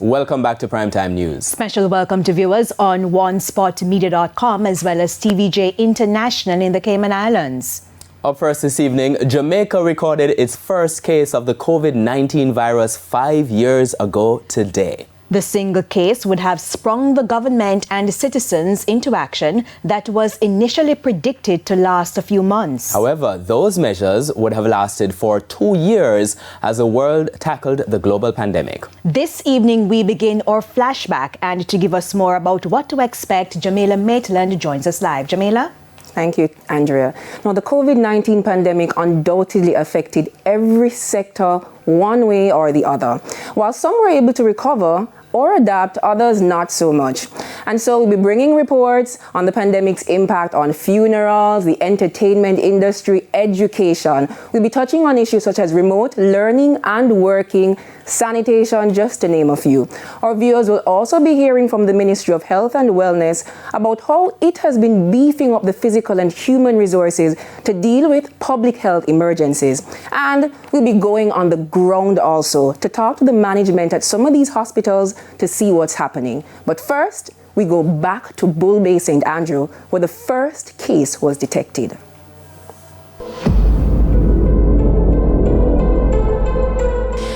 Welcome back to Primetime News. Special welcome to viewers on onespotmedia.com as well as TVJ International in the Cayman Islands. Up first this evening, Jamaica recorded its first case of the COVID-19 virus 5 years ago today. The single case would have sprung the government and citizens into action that was initially predicted to last a few months. However, those measures would have lasted for 2 years as the world tackled the global pandemic. This evening, we begin our flashback, and to give us more about what to expect, Jamila Maitland joins us live. Jamila? Thank you, Andrea. Now, the COVID-19 pandemic undoubtedly affected every sector one way or the other. While some were able to recover or adapt, others not so much. And so we'll be bringing reports on the pandemic's impact on funerals, the entertainment industry, education. We'll be touching on issues such as remote learning and working, sanitation, just to name a few. Our viewers will also be hearing from the Ministry of Health and Wellness about how it has been beefing up the physical and human resources to deal with public health emergencies. And we'll be going on the ground also to talk to the management at some of these hospitals to see what's happening. But first, we go back to Bull Bay, St. Andrew, where the first case was detected.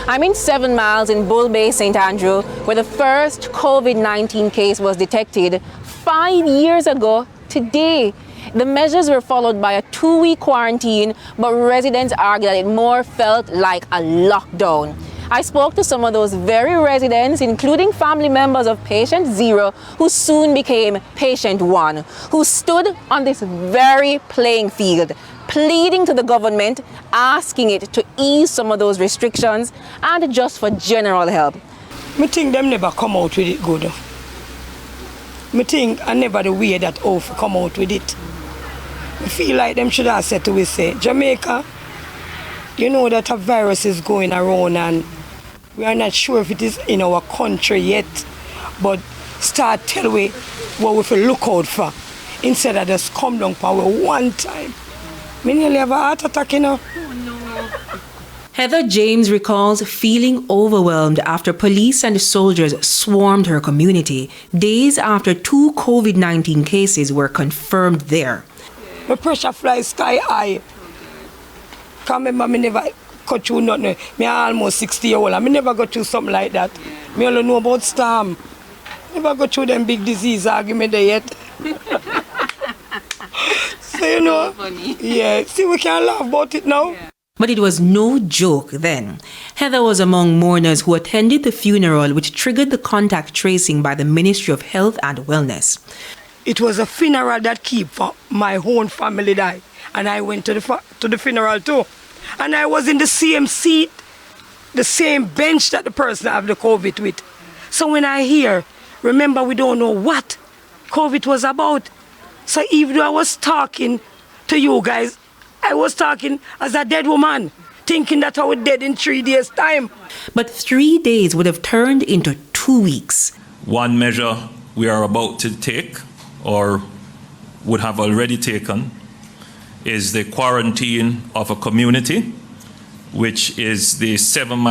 I'm in 7 miles in Bull Bay, St. Andrew, where the first COVID-19 case was detected 5 years ago today. The measures were followed by a 2-week quarantine, but residents argue that it more felt like a lockdown. I spoke to some of those very residents, including family members of patient 0, who soon became patient 1, who stood on this very playing field, pleading to the government, asking it to ease some of those restrictions and just for general help. I think them never come out with it good. I think I never the way that off come out with it. I feel like them should have said to us, say, Jamaica, you know that a virus is going around and we are not sure if it is in our country yet, but start tell we what we feel look out for instead of just come down for one time. I nearly have a heart attack, you know. Heather James recalls feeling overwhelmed after police and soldiers swarmed her community days after 2 COVID-19 cases were confirmed there. My pressure flies sky high. Can't remember me never got through nothing. Me almost 60 years old. I never got through something like that. Me only know about storm. Never got through them big disease argument there yet. So you know, funny. Yeah. See, we can laugh about it now. Yeah. But it was no joke then. Heather was among mourners who attended the funeral, which triggered the contact tracing by the Ministry of Health and Wellness. It was a funeral that keep for my own family die, and I went to the funeral too. And I was in the same seat, the same bench that the person have the COVID with. So when I hear, remember we don't know what COVID was about. So even though I was talking to you guys, I was talking as a dead woman, thinking that I was dead in 3 days' time. But 3 days would have turned into 2 weeks. One measure we are about to take, or would have already taken, is the quarantine of a community, which is the 7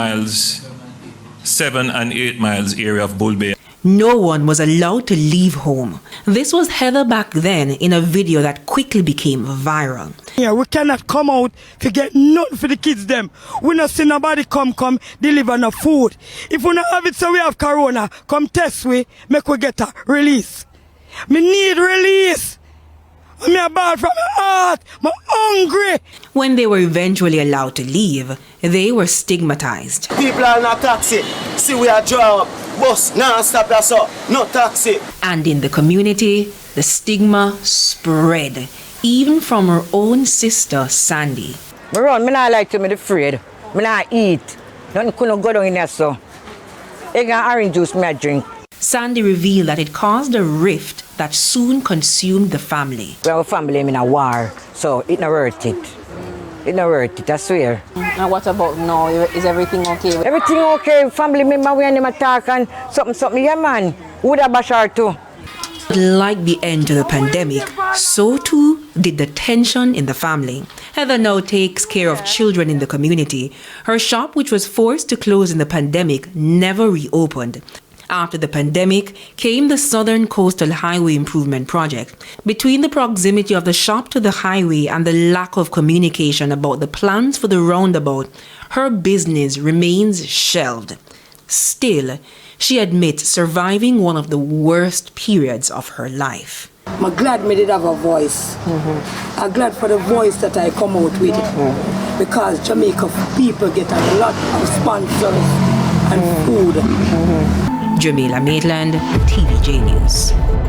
and 8 miles area of Bull Bay. No one was allowed to leave home. This was Heather back then in a video that quickly became viral. Yeah, we cannot come out to get nothing for the kids them. We not see nobody come deliver no food. If we not have it so we have corona, come test we, make we get a release. Me need release. I'm bad from my heart. I'm hungry. When they were eventually allowed to leave, they were stigmatized. People are not taxi. See, we are job. Bus, non-stop, that's all. No taxi. And in the community, the stigma spread, even from her own sister, Sandy. I run, I not like to be afraid. I not eat. Nothing couldn't go down in there, so. I got orange juice, I drink. Sandy revealed that it caused a rift that soon consumed the family. Our family in a war, so it not worth it. It not worth it, I swear. And what about now? Is everything okay? Everything okay. Family member, we and them attack and something. Yeah, man. Would have bashar too. Like the end to the pandemic, so too did the tension in the family. Heather now takes care of children in the community. Her shop, which was forced to close in the pandemic, never reopened. After the pandemic came the Southern Coastal Highway Improvement Project. Between the proximity of the shop to the highway and the lack of communication about the plans for the roundabout, her business remains shelved. Still, she admits surviving one of the worst periods of her life. I'm glad me did have a voice. I'm glad for the voice that I come out with it. Because Jamaica people get a lot of sponsors and food. Jamila Maitland, TVJ News.